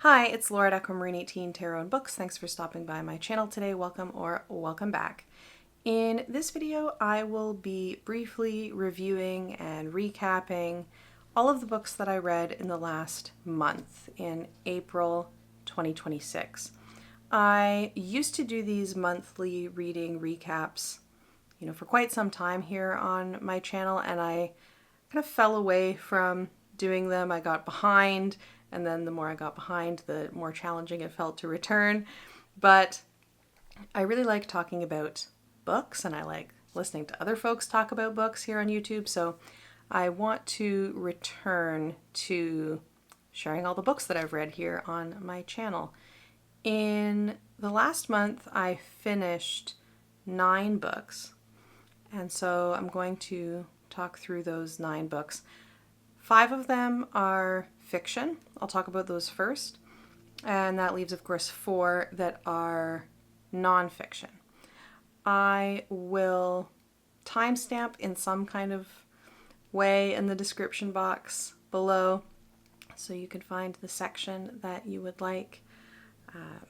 Hi, it's Laura at Marine 18 Tarot and Books. Thanks for stopping by my channel today. Welcome or welcome back. In this video, I will be briefly reviewing and recapping all of the books that I read in the last month in April 2026. I used to do these monthly reading recaps, for quite some time here on my channel, and I kind of fell away from doing them. I got behind, and then the more I got behind, the more challenging it felt to return. But I really like talking about books, and I like listening to other folks talk about books here on YouTube. So I want to return to sharing all the books that I've read here on my channel. In the last month, I finished 9 books. And so I'm going to talk through those 9 books. 5 of them are fiction. I'll talk about those first. And that leaves, of course, 4 that are nonfiction. I will timestamp in some kind of way in the description box below so you can find the section that you would like.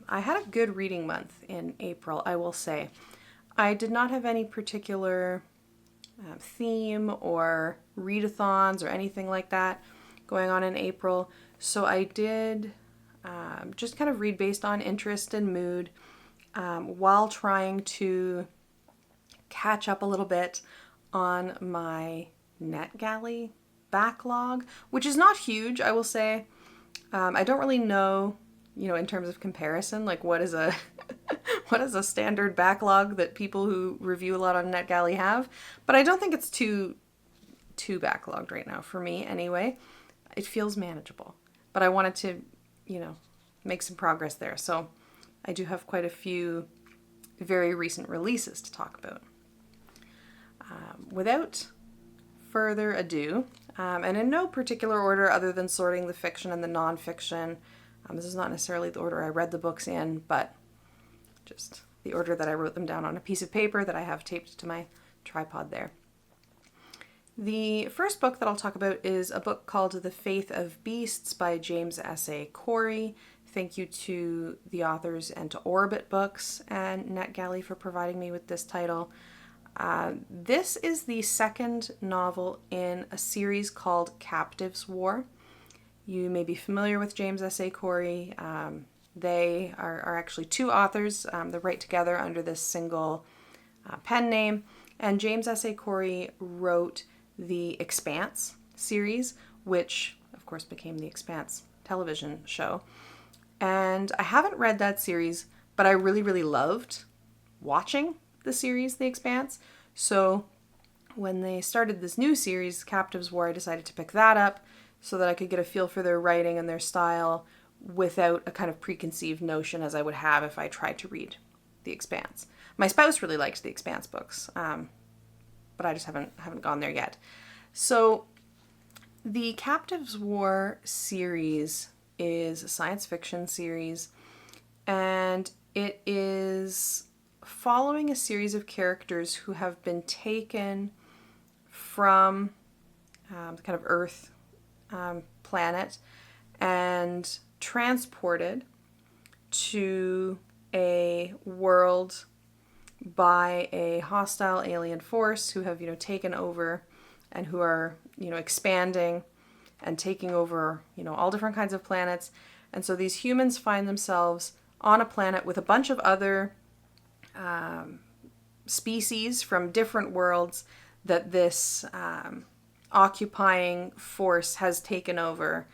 I had a good reading month in April, I will say. I did not have any particular theme or readathons or anything like that going on in April, so I did just kind of read based on interest and mood while trying to catch up a little bit on my NetGalley backlog, which is not huge, I will say. I don't really know, in terms of comparison, like what is a what is a standard backlog that people who review a lot on NetGalley have, but I don't think it's too backlogged right now for me anyway. It feels manageable, but I wanted to, make some progress there. So I do have quite a few very recent releases to talk about. Without further ado, and in no particular order other than sorting the fiction and the nonfiction, this is not necessarily the order I read the books in, but just the order that I wrote them down on a piece of paper that I have taped to my tripod there. The first book that I'll talk about is a book called The Faith of Beasts by James S.A. Corey. Thank you to the authors and to Orbit Books and NetGalley for providing me with this title. This is the second novel in a series called Captives' War. You may be familiar with James S.A. Corey. They are actually 2 authors. They write together under this single pen name. And James S.A. Corey wrote the Expanse series, which of course became the Expanse television show. And I haven't read that series, but I really, really loved watching the series, The Expanse. So when they started this new series, Captives' War, I decided to pick that up so that I could get a feel for their writing and their style without a kind of preconceived notion as I would have if I tried to read The Expanse. My spouse really liked the Expanse books, but I just haven't gone there yet. So the Captives' War series is a science fiction series, and it is following a series of characters who have been taken from the kind of Earth planet and transported to a world by a hostile alien force who have, taken over and who are, expanding and taking over, all different kinds of planets. And so these humans find themselves on a planet with a bunch of other species from different worlds that this occupying force has taken over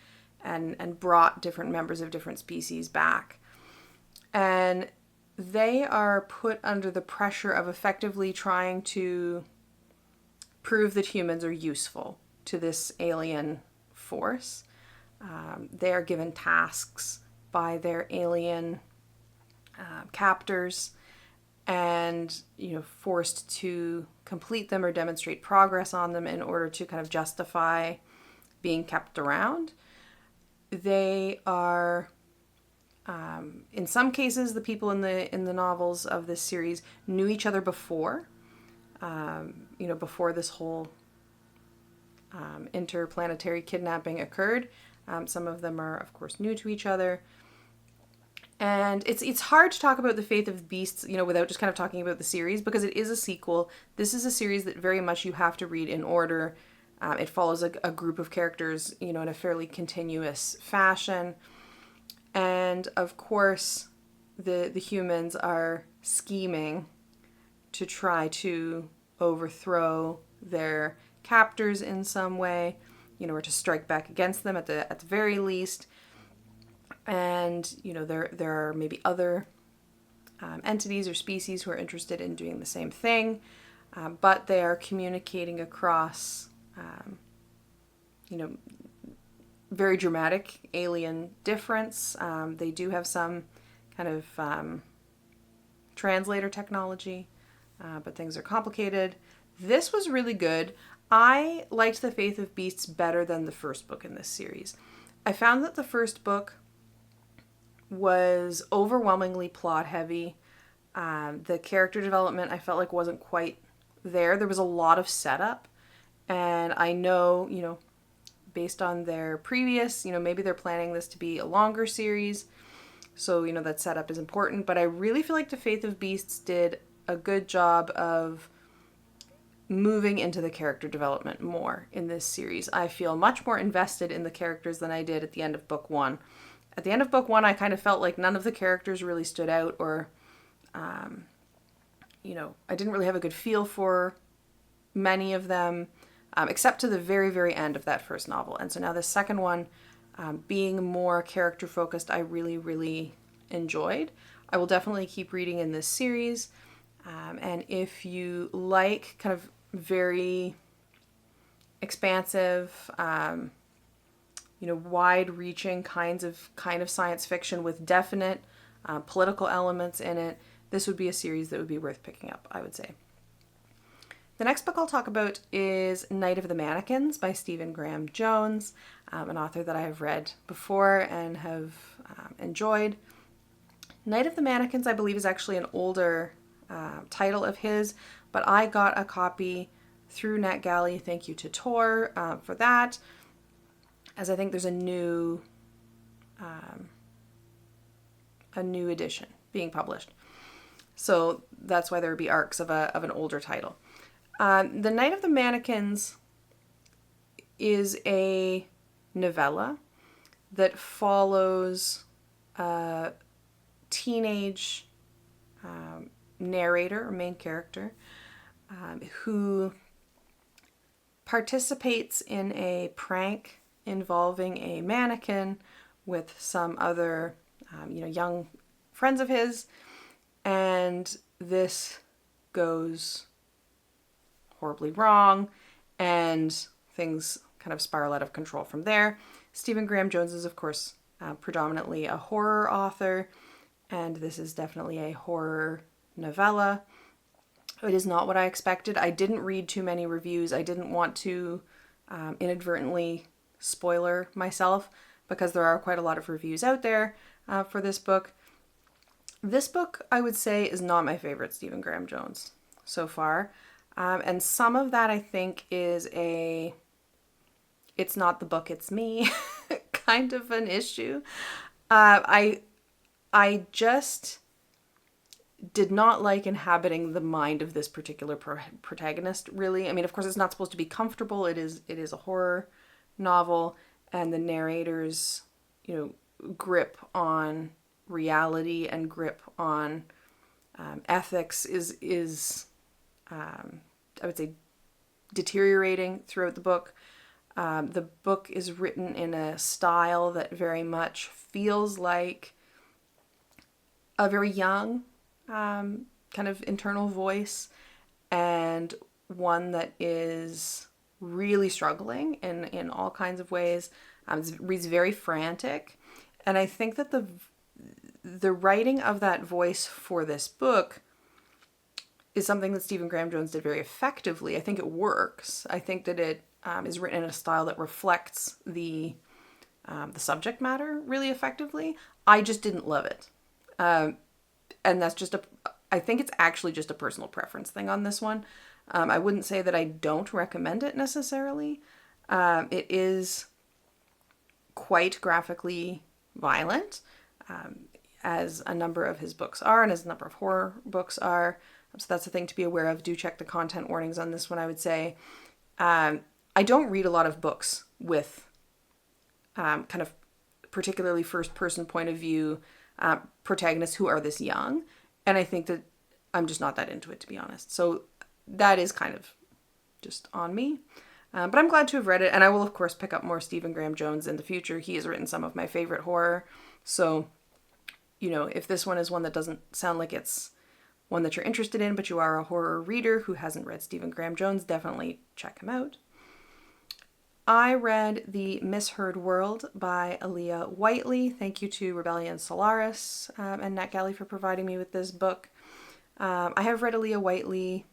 and brought different members of different species back. And they are put under the pressure of effectively trying to prove that humans are useful to this alien force. They are given tasks by their alien captors and, forced to complete them or demonstrate progress on them in order to kind of justify being kept around. They are, in some cases, the people in the novels of this series knew each other before, before this whole interplanetary kidnapping occurred. Some of them are, of course, new to each other. And it's hard to talk about The Faith of Beasts, without just kind of talking about the series, because it is a sequel. This is a series that very much you have to read in order. It follows a group of characters, in a fairly continuous fashion. And of course, the humans are scheming to try to overthrow their captors in some way, or to strike back against them at the very least. And, there are maybe other entities or species who are interested in doing the same thing, but they are communicating across, very dramatic alien difference. They do have some kind of translator technology, but things are complicated. This was really good. I liked The Faith of Beasts better than the first book in this series. I found that the first book was overwhelmingly plot heavy. The character development I felt like wasn't quite there. There was a lot of setup, and I know, based on their previous, maybe they're planning this to be a longer series, so that setup is important, but I really feel like The Faith of Beasts did a good job of moving into the character development more in this series. I feel much more invested in the characters than I did at the end of book one. At the end of book one, I kind of felt like none of the characters really stood out, or, I didn't really have a good feel for many of them, except to the very, very end of that first novel. And so now the second one, being more character focused, I really, really enjoyed. I will definitely keep reading in this series. And if you like kind of very expansive, wide-reaching kind of science fiction with definite political elements in it, this would be a series that would be worth picking up, I would say. The next book I'll talk about is Night of the Mannequins by Stephen Graham Jones, an author that I have read before and have enjoyed. Night of the Mannequins, I believe, is actually an older title of his, but I got a copy through NetGalley. Thank you to Tor for that, as I think there's a new edition being published. So that's why there would be arcs of an older title. The Night of the Mannequins is a novella that follows a teenage narrator or main character who participates in a prank involving a mannequin with some other young friends of his, and this goes horribly wrong and things kind of spiral out of control from there. Stephen Graham Jones is, of course, predominantly a horror author, and this is definitely a horror novella. It is not what I expected. I didn't read too many reviews. I didn't want to inadvertently spoiler myself, because there are quite a lot of reviews out there for this book. This book, I would say, is not my favorite Stephen Graham Jones so far. And some of that, I think, is it's not the book, it's me kind of an issue. I just did not like inhabiting the mind of this particular protagonist, really. I mean, of course, it's not supposed to be comfortable. It is a horror novel, and the narrator's, grip on reality and grip on ethics is I would say deteriorating throughout the book. The book is written in a style that very much feels like a very young kind of internal voice, and one that is really struggling in all kinds of ways. It reads very frantic, and I think that the writing of that voice for this book is something that Stephen Graham Jones did very effectively. I think it works. I think that it is written in a style that reflects the subject matter really effectively. I just didn't love it. And that's I think it's actually just a personal preference thing on this one. I wouldn't say that I don't recommend it necessarily. It is quite graphically violent. as a number of his books are and as a number of horror books are. So that's a thing to be aware of. Do check the content warnings on this one, I would say. I don't read a lot of books with kind of particularly first-person point of view protagonists who are this young. And I think that I'm just not that into it, to be honest. So that is kind of just on me. But I'm glad to have read it. And I will, of course, pick up more Stephen Graham Jones in the future. He has written some of my favorite horror. So, you know, if this one is one that doesn't sound like it's one that you're interested in, but you are a horror reader who hasn't read Stephen Graham Jones, definitely check him out. I read The Misheard World by Aaliyah Whiteley. Thank you to Rebellion Solaris and Nat Galley for providing me with this book. I have read Aaliyah Whiteley,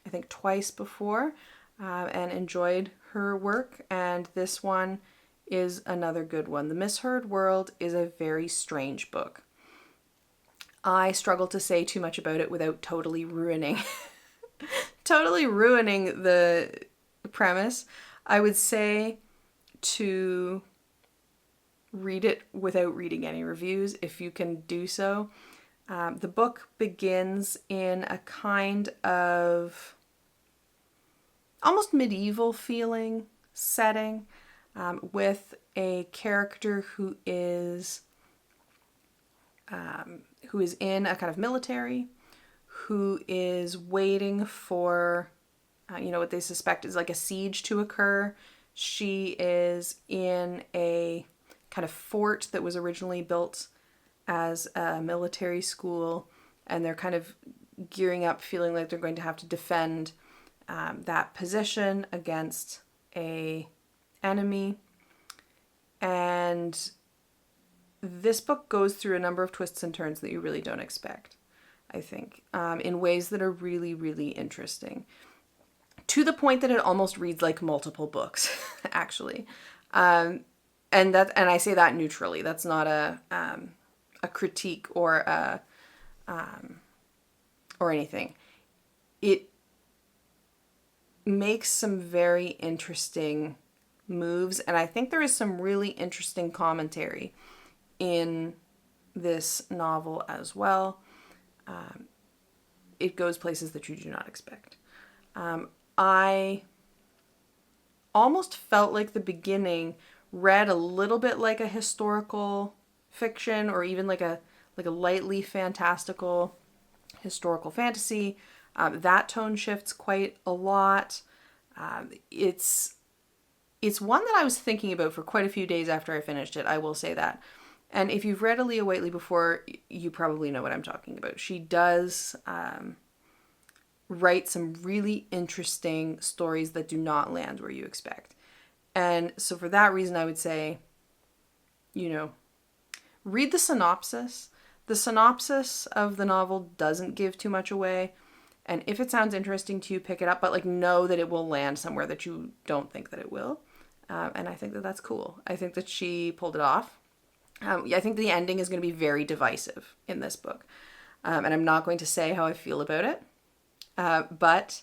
I think, twice before and enjoyed her work, and this one is another good one. The Misheard World is a very strange book. I struggle to say too much about it without totally ruining the premise. I would say to read it without reading any reviews, if you can do so. The book begins in a kind of almost medieval feeling setting with a character who is in a kind of military, who is waiting for what they suspect is like a siege to occur. She is in a kind of fort that was originally built as a military school, and they're kind of gearing up, feeling like they're going to have to defend that position against a enemy. And this book goes through a number of twists and turns that you really don't expect, I think, in ways that are really, really interesting. To the point that it almost reads like multiple books, actually. And I say that neutrally. That's not a critique or anything. It makes some very interesting moves, and I think there is some really interesting commentary in this novel as well. It goes places that you do not expect. I almost felt like the beginning read a little bit like a historical fiction, or even like a lightly fantastical historical fantasy. That tone shifts quite a lot. It's one that I was thinking about for quite a few days after I finished it, I will say that. And if you've read Aaliyah Whiteley before, you probably know what I'm talking about. She does write some really interesting stories that do not land where you expect. And so for that reason, I would say, read the synopsis. The synopsis of the novel doesn't give too much away. And if it sounds interesting to you, pick it up, but know that it will land somewhere that you don't think that it will. And I think that that's cool. I think that she pulled it off. I think the ending is going to be very divisive in this book. And I'm not going to say how I feel about it. But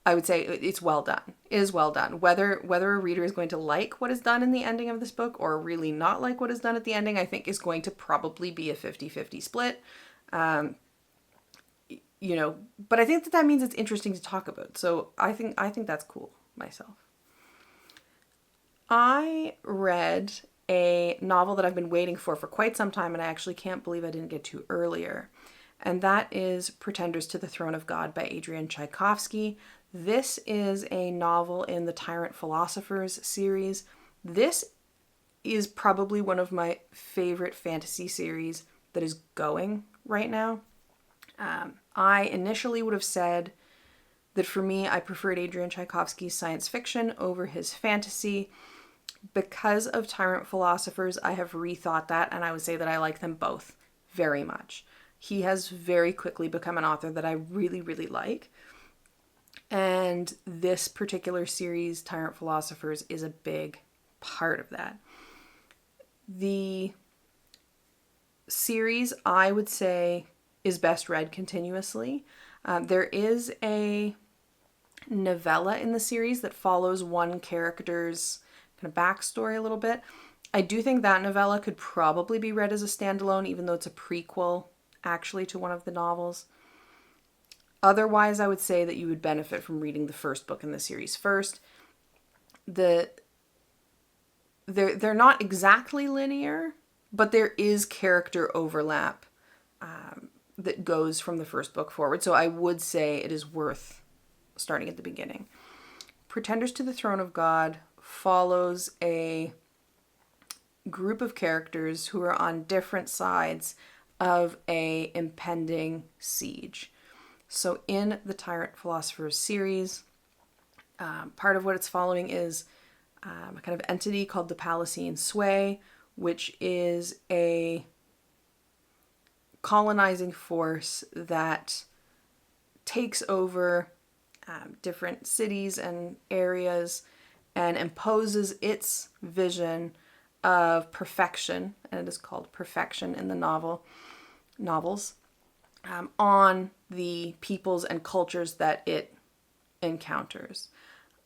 I would say it's well done. It is well done. Whether a reader is going to like what is done in the ending of this book or really not like what is done at the ending, I think is going to probably be a 50-50 split. But I think that means it's interesting to talk about. So I think that's cool myself. I read a novel that I've been waiting for quite some time, and I actually can't believe I didn't get to earlier. And that is Pretenders to the Throne of God by Adrian Tchaikovsky. This is a novel in the Tyrant Philosophers series. This is probably one of my favorite fantasy series that is going right now. I initially would have said that for me, I preferred Adrian Tchaikovsky's science fiction over his fantasy. Because of Tyrant Philosophers, I have rethought that, and I would say that I like them both very much. He has very quickly become an author that I really, really like. And this particular series, Tyrant Philosophers, is a big part of that. The series, I would say, is best read continuously. There is a novella in the series that follows one character's kind of backstory a little bit. I do think that novella could probably be read as a standalone, even though it's a prequel actually to one of the novels. Otherwise, I would say that you would benefit from reading the first book in the series first. They're not exactly linear, but there is character overlap that goes from the first book forward. So I would say it is worth starting at the beginning. Pretenders to the Throne of God follows a group of characters who are on different sides of a impending siege. So in the Tyrant Philosophers series, part of what it's following is a kind of entity called the Palatine Sway, which is a colonizing force that takes over different cities and areas and imposes its vision of perfection, and it is called perfection in the novels, on the peoples and cultures that it encounters.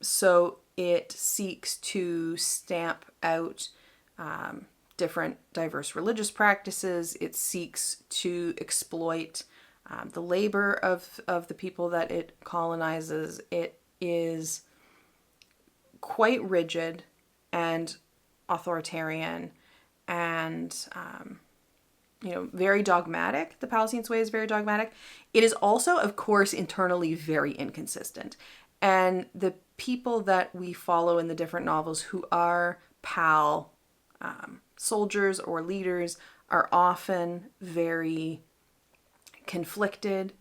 So it seeks to stamp out different diverse religious practices. It seeks to exploit the labor of the people that it colonizes. It is quite rigid and authoritarian and very dogmatic. The Palatine Sway is very dogmatic. It is also, of course, internally very inconsistent. And the people that we follow in the different novels who are PAL soldiers or leaders are often very conflicted,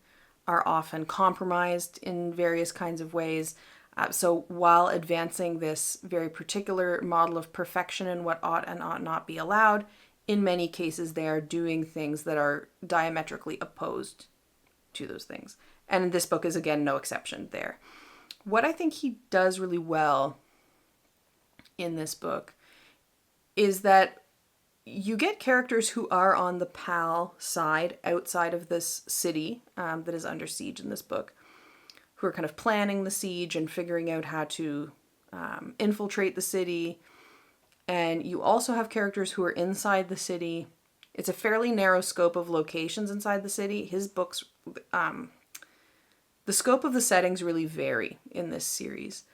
are often compromised in various kinds of ways. So while advancing this very particular model of perfection and what ought and ought not be allowed, in many cases they are doing things that are diametrically opposed to those things. And this book is, again, no exception there. What I think he does really well in this book is that you get characters who are on the PAL side outside of this city that is under siege in this book, who are kind of planning the siege and figuring out how to infiltrate the city. And you also have characters who are inside the city. It's a fairly narrow scope of locations inside the city. His books, the scope of the settings really vary in this series.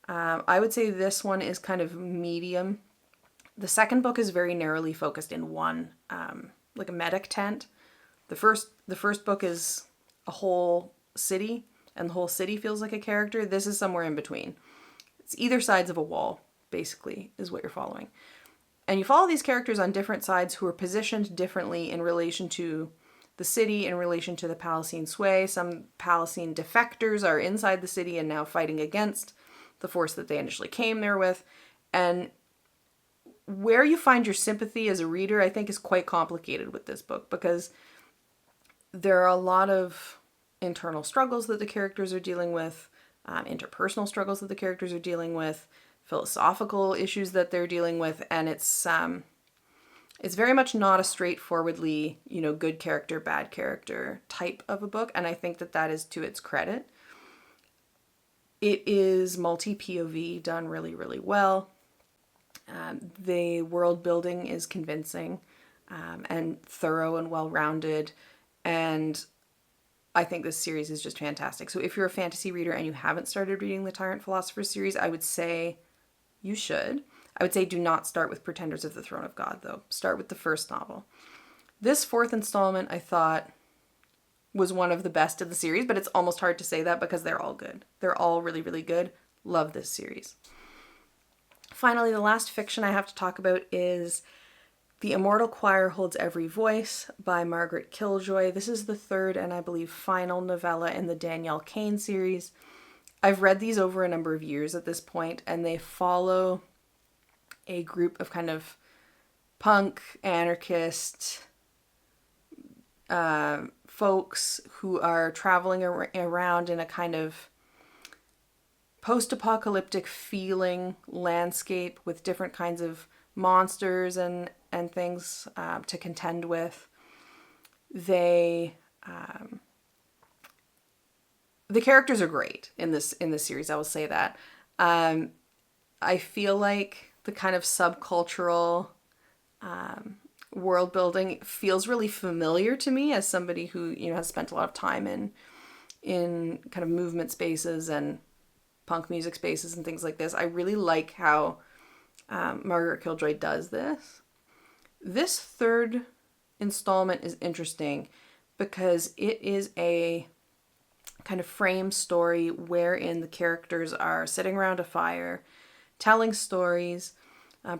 I would say this one is kind of medium. The second book is very narrowly focused in one, like a medic tent. The first book is a whole city, and the whole city feels like a character. This is somewhere in between. It's either sides of a wall, basically, is what you're following. And you follow these characters on different sides who are positioned differently in relation to the city, in relation to the Palatine Sway. Some Palatine defectors are inside the city and now fighting against the force that they initially came there with. And where you find your sympathy as a reader, I think, is quite complicated with this book, because there are a lot of internal struggles that the characters are dealing with, interpersonal struggles that the characters are dealing with, philosophical issues that they're dealing with, and it's very much not a straightforwardly, good character, bad character type of a book, and I think that is to its credit. It is multi-POV, done really, really well. The world building is convincing and thorough and well-rounded, and I think this series is just fantastic. So if you're a fantasy reader and you haven't started reading the Tyrant Philosophers series, I would say you should. I would say do not start with Pretenders of the Throne of God, though. Start with the first novel. This fourth installment, I thought, was one of the best of the series, but it's almost hard to say that because they're all good. They're all really, really good. Love this series. Finally, the last fiction I have to talk about is The Immortal Choir Holds Every Voice by Margaret Killjoy. This is the third and I believe final novella in the Danielle Kane series. I've read these over a number of years at this point, and they follow a group of kind of punk, anarchist folks who are traveling around in a kind of post-apocalyptic feeling landscape with different kinds of monsters and things to contend with. The characters are great in this series, I will say that. I feel like the kind of subcultural world building feels really familiar to me as somebody who, has spent a lot of time in kind of movement spaces and punk music spaces and things like this. I really like how Margaret Killjoy does this. This third installment is interesting because it is a kind of frame story wherein the characters are sitting around a fire, telling stories,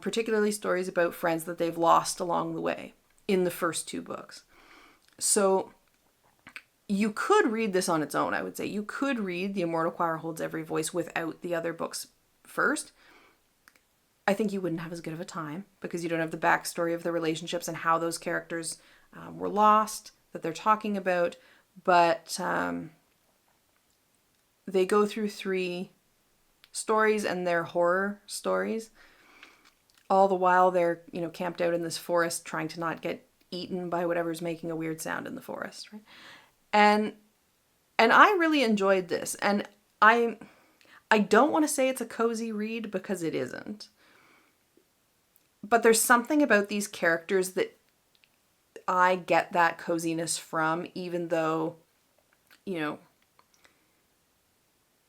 particularly stories about friends that they've lost along the way in the first two books. So you could read this on its own, I would say. You could read The Immortal Choir Holds Every Voice without the other books first. I think you wouldn't have as good of a time because you don't have the backstory of the relationships and how those characters were lost that they're talking about. But they go through 3 stories, and they're horror stories. All the while they're, camped out in this forest trying to not get eaten by whatever's making a weird sound in the forest, right? And I really enjoyed this. And I don't want to say it's a cozy read because it isn't. But there's something about these characters that I get that coziness from, even though,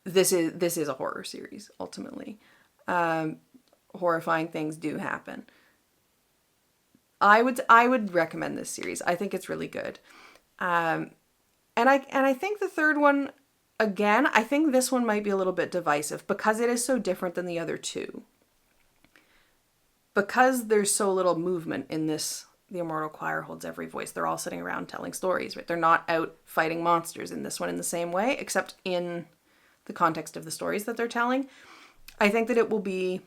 this is a horror series, ultimately. Horrifying things do happen. I would recommend this series. I think it's really good. And I think the third one, again, I think this one might be a little bit divisive because it is so different than the other 2. Because there's so little movement in this, The Immortal Choir Holds Every Voice. They're all sitting around telling stories, right? They're not out fighting monsters in this one in the same way, except in the context of the stories that they're telling. I think that it will be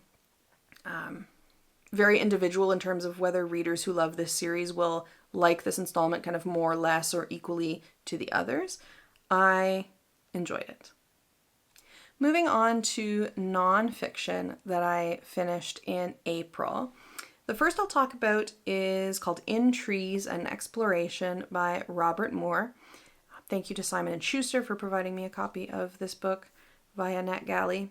very individual in terms of whether readers who love this series will like this installment kind of more, less, or equally to the others. I enjoyed it. Moving on to nonfiction that I finished in April. The first I'll talk about is called In Trees, an Exploration by Robert Moore. Thank you to Simon & Schuster for providing me a copy of this book via NetGalley.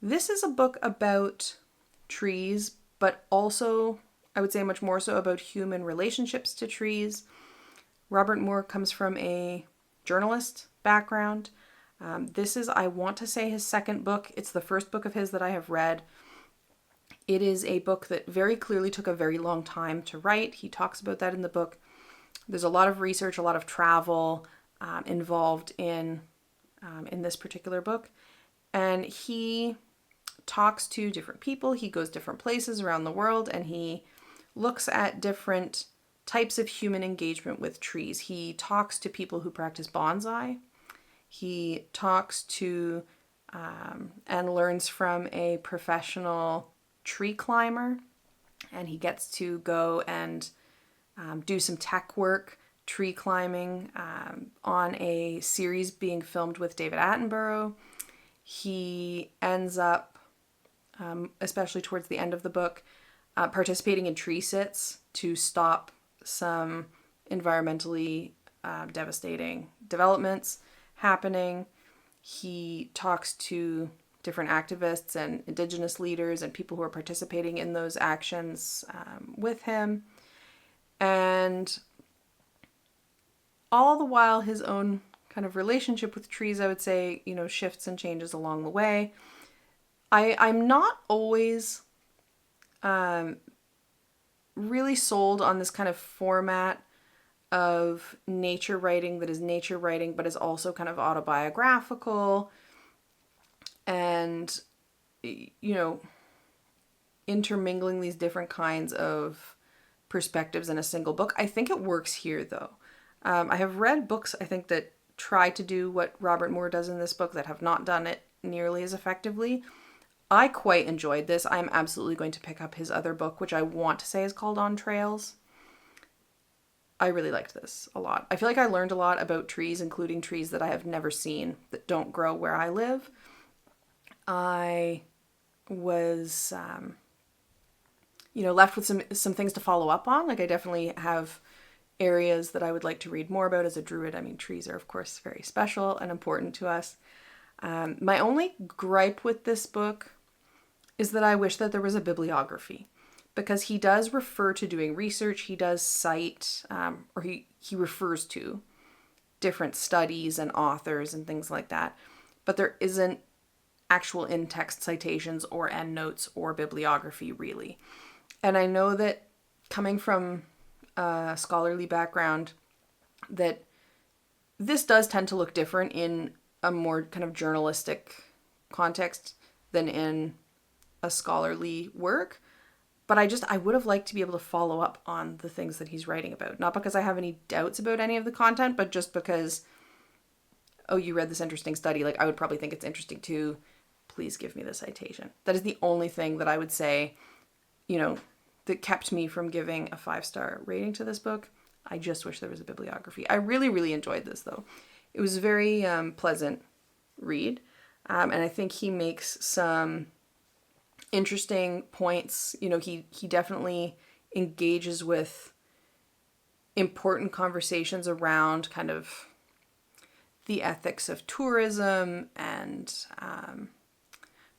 This is a book about trees, but also, I would say much more so about human relationships to trees. Robert Moore comes from a journalist background. This is, I want to say, his second book. It's the first book of his that I have read. It is a book that very clearly took a very long time to write. He talks about that in the book. There's a lot of research, a lot of travel involved in this particular book. And he talks to different people. He goes different places around the world, and he looks at different types of human engagement with trees. He talks to people who practice bonsai. He talks to and learns from a professional tree climber, and he gets to go and do some tech work, tree climbing on a series being filmed with David Attenborough. He ends up, especially towards the end of the book, participating in tree sits to stop some environmentally devastating developments happening. He talks to different activists and indigenous leaders and people who are participating in those actions with him. And all the while his own kind of relationship with trees, I would say, shifts and changes along the way. I'm not always really sold on this kind of format of nature writing that is nature writing, but is also kind of autobiographical and, intermingling these different kinds of perspectives in a single book. I think it works here, though. I have read books, I think, that try to do what Robert Moore does in this book that have not done it nearly as effectively. I quite enjoyed this. I'm absolutely going to pick up his other book, which I want to say is called On Trails. I really liked this a lot. I feel like I learned a lot about trees, including trees that I have never seen that don't grow where I live. I was, left with some things to follow up on. Like, I definitely have areas that I would like to read more about as a druid. I mean, trees are, of course, very special and important to us. My only gripe with this book is that I wish that there was a bibliography, because he does refer to doing research. He does cite, or he refers to different studies and authors and things like that. But there isn't actual in-text citations or endnotes or bibliography, really. And I know that coming from a scholarly background, that this does tend to look different in a more kind of journalistic context than in a scholarly work. But I would have liked to be able to follow up on the things that he's writing about. Not because I have any doubts about any of the content, but just because, oh, you read this interesting study. Like, I would probably think it's interesting too. Please give me the citation. That is the only thing that I would say, that kept me from giving a 5-star rating to this book. I just wish there was a bibliography. I really, really enjoyed this, though. It was a very pleasant read. And I think he makes some interesting points. He definitely engages with important conversations around kind of the ethics of tourism and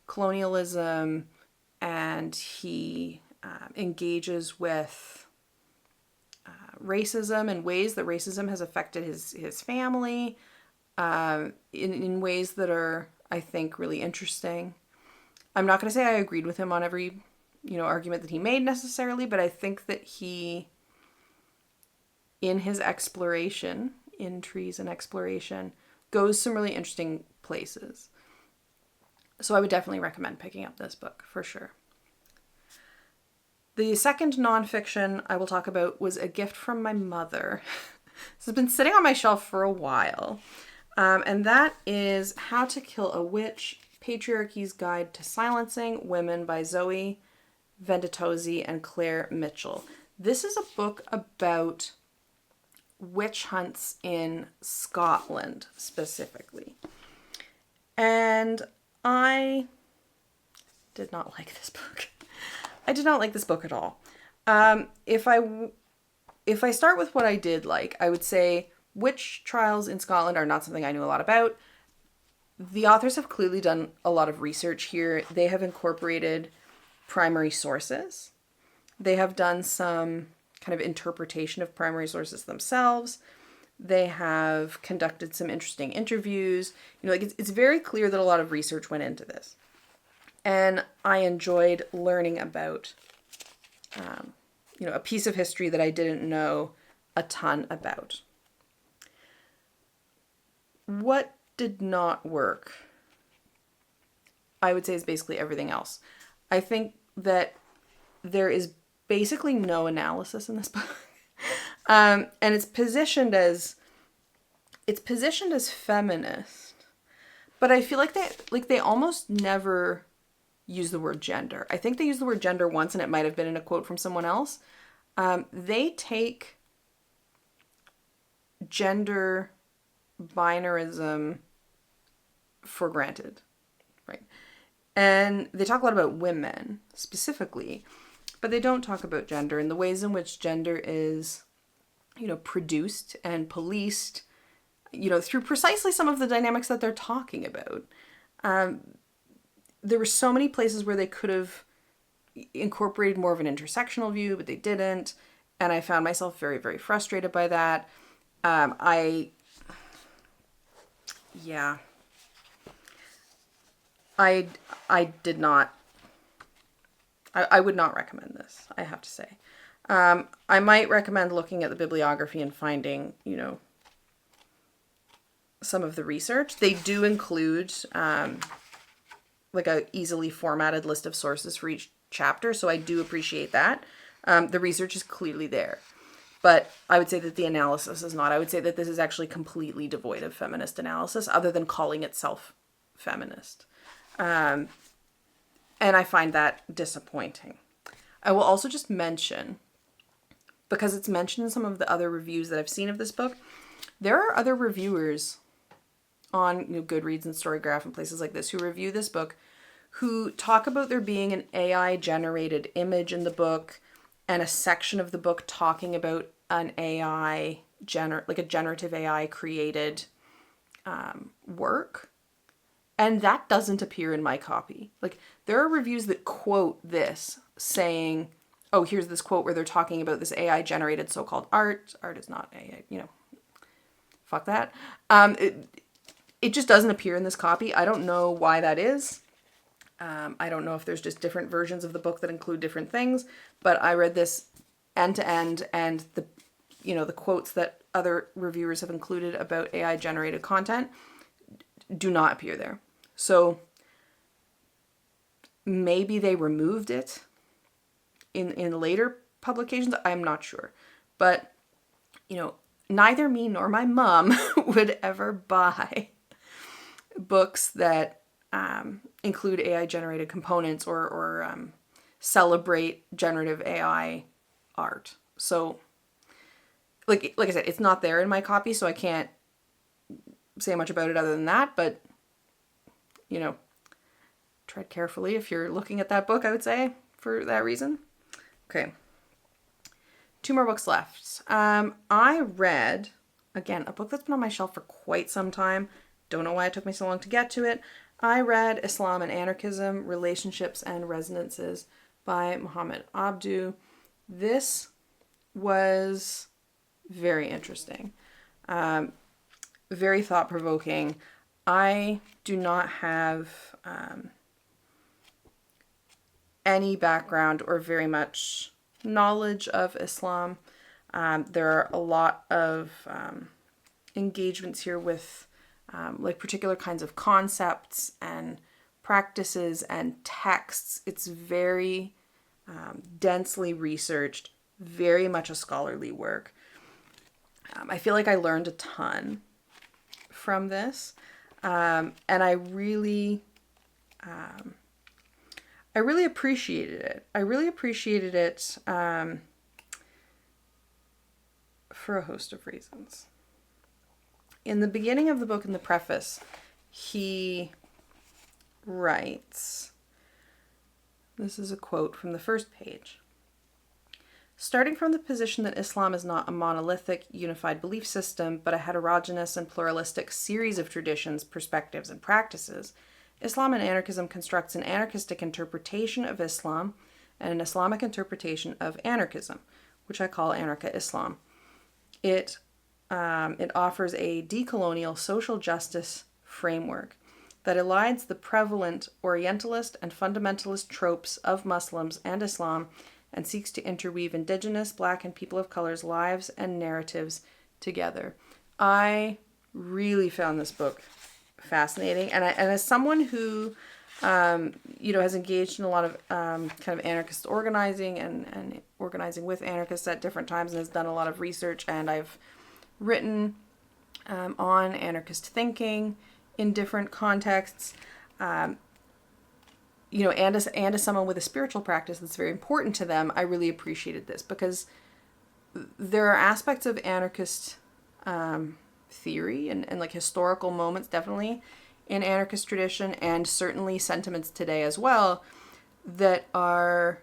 colonialism, and he engages with racism and ways that racism has affected his family in ways that are, I think, really interesting. I'm not going to say I agreed with him on every, argument that he made necessarily, but I think that he, in his exploration, in Trees and Exploration, goes some really interesting places. So I would definitely recommend picking up this book, for sure. The second nonfiction I will talk about was A Gift from My Mother. This has been sitting on my shelf for a while. And that is How to Kill a Witch, Patriarchy's Guide to Silencing Women by Zoe Venditozzi and Claire Mitchell. This is a book about witch hunts in Scotland, specifically. And I did not like this book. I did not like this book at all. If I start with what I did like, I would say witch trials in Scotland are not something I knew a lot about. The authors have clearly done a lot of research here. They have incorporated primary sources. They have done some kind of interpretation of primary sources themselves. They have conducted some interesting interviews. It's very clear that a lot of research went into this. And I enjoyed learning about, a piece of history that I didn't know a ton about. What did not work, I would say, is basically everything else. I think that there is basically no analysis in this book. And it's positioned as feminist, but I feel like they almost never use the word gender. I think they use the word gender once, and it might have been in a quote from someone else. They take gender binarism for granted, right? And they talk a lot about women specifically, but they don't talk about gender and the ways in which gender is, produced and policed, through precisely some of the dynamics that they're talking about. There were so many places where they could have incorporated more of an intersectional view, but they didn't. And I found myself very, very frustrated by that. I did not, I would not recommend this, I have to say. I might recommend looking at the bibliography and finding, some of the research. They do include, like a easily formatted list of sources for each chapter, so I do appreciate that. The research is clearly there. But I would say that the analysis is not. I would say that this is actually completely devoid of feminist analysis, other than calling itself feminist. And I find that disappointing. I will also just mention, because it's mentioned in some of the other reviews that I've seen of this book, there are other reviewers on Goodreads and Storygraph and places like this who review this book, who talk about there being an AI-generated image in the book, and a section of the book talking about an AI, like a generative AI created work. And that doesn't appear in my copy. Like, there are reviews that quote this saying, oh, here's this quote where they're talking about this AI generated so-called art. Art is not AI, fuck that. It just doesn't appear in this copy. I don't know why that is. I don't know if there's just different versions of the book that include different things, but I read this end to end, and the quotes that other reviewers have included about AI generated content do not appear there. So maybe they removed it in later publications. I'm not sure. But, neither me nor my mom would ever buy books that include AI generated components or celebrate generative AI art. So like I said, it's not there in my copy, so I can't say much about it other than that, but tread carefully if you're looking at that book, I would say, for that reason. Okay. 2 more books left. I read, again, a book that's been on my shelf for quite some time. Don't know why it took me so long to get to it. I read Islam and Anarchism, Relationships and Resonances by Muhammad Abdu. This was very interesting. Very thought-provoking. I do not have any background or very much knowledge of Islam. There are a lot of engagements here with particular kinds of concepts and practices and texts. It's very densely researched, very much a scholarly work. I feel like I learned a ton from this, and I really appreciated it. I really appreciated it for a host of reasons. In the beginning of the book, in the preface, he writes, this is a quote from the first page. Starting from the position that Islam is not a monolithic, unified belief system, but a heterogeneous and pluralistic series of traditions, perspectives, and practices, Islam and Anarchism constructs an anarchistic interpretation of Islam and an Islamic interpretation of anarchism, which I call Anarcha-Islam. It offers a decolonial social justice framework that elides the prevalent Orientalist and fundamentalist tropes of Muslims and Islam and seeks to interweave Indigenous, Black, and people of color's lives and narratives together. I really found this book fascinating, and as someone who has engaged in a lot of kind of anarchist organizing and organizing with anarchists at different times, and has done a lot of research, and I've written on anarchist thinking in different contexts, and as someone with a spiritual practice that's very important to them, I really appreciated this, because there are aspects of anarchist theory and like historical moments, definitely, in anarchist tradition, and certainly sentiments today as well, that are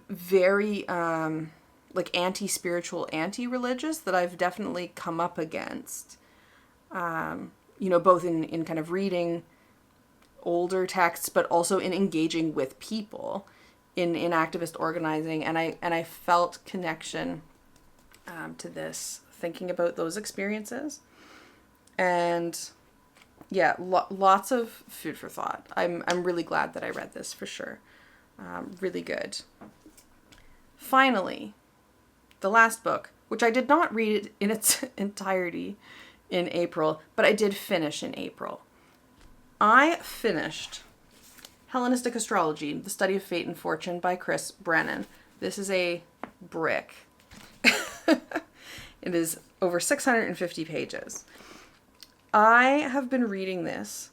very anti-spiritual, anti-religious, that I've definitely come up against, both in kind of reading older texts, but also in engaging with people in activist organizing, and I felt connection to this, thinking about those experiences, and yeah, lots of food for thought. I'm really glad that I read this, for sure. Really good. Finally, the last book, which I did not read in its entirety in April, but I did finish in April. I finished Hellenistic Astrology, The Study of Fate and Fortune by Chris Brennan. This is a brick. It is over 650 pages. I have been reading this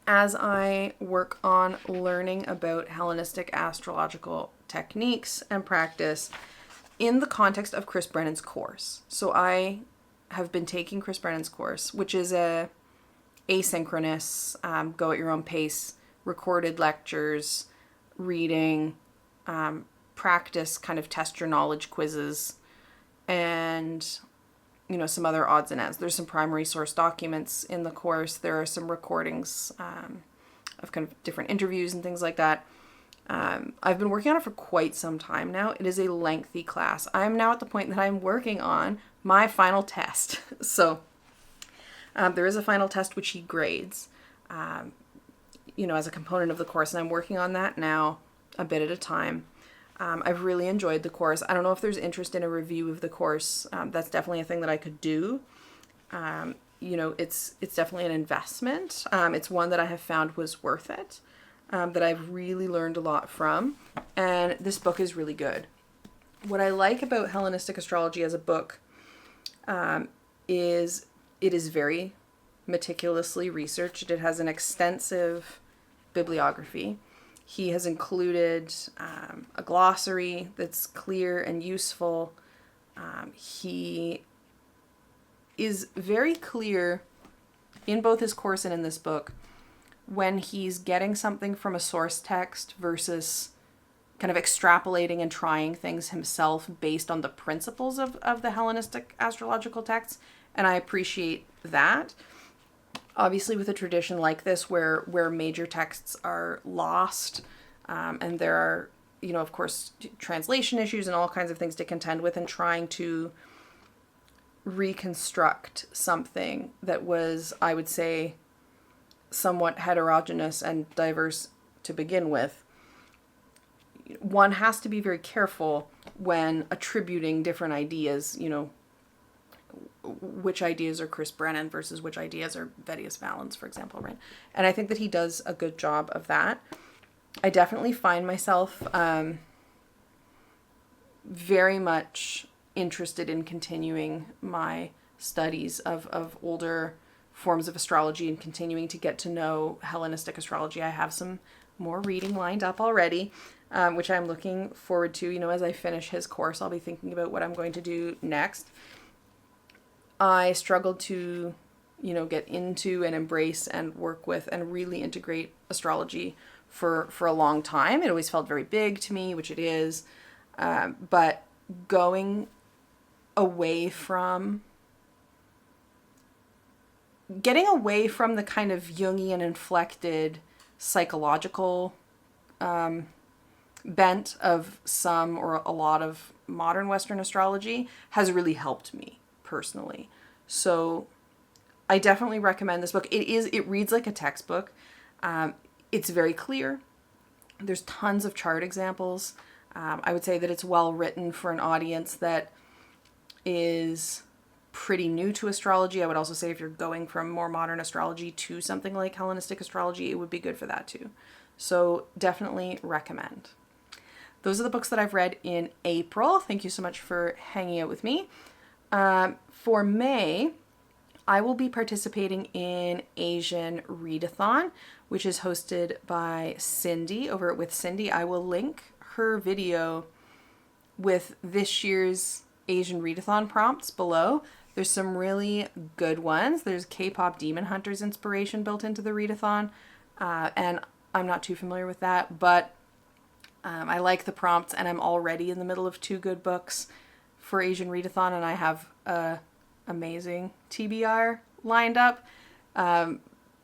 as I work on learning about Hellenistic astrological techniques and practice in the context of Chris Brennan's course. So I have been taking Chris Brennan's course, which is a asynchronous, go at your own pace, recorded lectures, reading, practice, kind of test your knowledge quizzes, and some other odds and ends. There's some primary source documents in the course. There are some recordings of kind of different interviews and things like that. I've been working on it for quite some time now. It is a lengthy class. I'm now at the point that I'm working on my final test. So there is a final test which he grades, as a component of the course, and I'm working on that now a bit at a time. I've really enjoyed the course. I don't know if there's interest in a review of the course. That's definitely a thing that I could do. It's definitely an investment. It's one that I have found was worth it, that I've really learned a lot from, and this book is really good. What I like about Hellenistic astrology as a book is it is very meticulously researched. It has an extensive bibliography. He has included a glossary that's clear and useful. He is very clear in both his course and in this book when he's getting something from a source text versus kind of extrapolating and trying things himself based on the principles of the Hellenistic astrological texts. And I appreciate that. Obviously, with a tradition like this where major texts are lost, and there are, of course, translation issues and all kinds of things to contend with, and trying to reconstruct something that was, I would say, somewhat heterogeneous and diverse to begin with, one has to be very careful when attributing different ideas, which ideas are Chris Brennan versus which ideas are Vedius Valens, for example, right? And I think that he does a good job of that. I definitely find myself very much interested in continuing my studies of older forms of astrology and continuing to get to know Hellenistic astrology. I have some more reading lined up already, which I'm looking forward to. As I finish his course, I'll be thinking about what I'm going to do next. I struggled to, get into and embrace and work with and really integrate astrology for a long time. It always felt very big to me, which it is. But getting away from the kind of Jungian inflected psychological bent of some or a lot of modern Western astrology has really helped me personally. So I definitely recommend this book. It reads like a textbook. It's very clear. There's tons of chart examples. I would say that it's well written for an audience that is pretty new to astrology. I would also say if you're going from more modern astrology to something like Hellenistic astrology, it would be good for that too. So definitely recommend. Those are the books that I've read in April. Thank you so much for hanging out with me. For May, I will be participating in Asian Readathon, which is hosted by Cindy over at With Cindy. I will link her video with this year's Asian Readathon prompts below. There's some really good ones. There's K-pop Demon Hunters inspiration built into the readathon, and I'm not too familiar with that, but I like the prompts, and I'm already in the middle of 2 good books for Asian Readathon, and I have a amazing TBR lined up.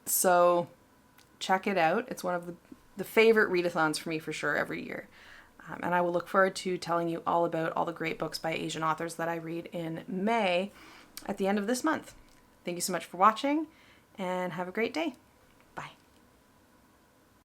So check it out. It's one of the favorite readathons for me for sure every year. And I will look forward to telling you all about all the great books by Asian authors that I read in May at the end of this month. Thank you so much for watching, and have a great day.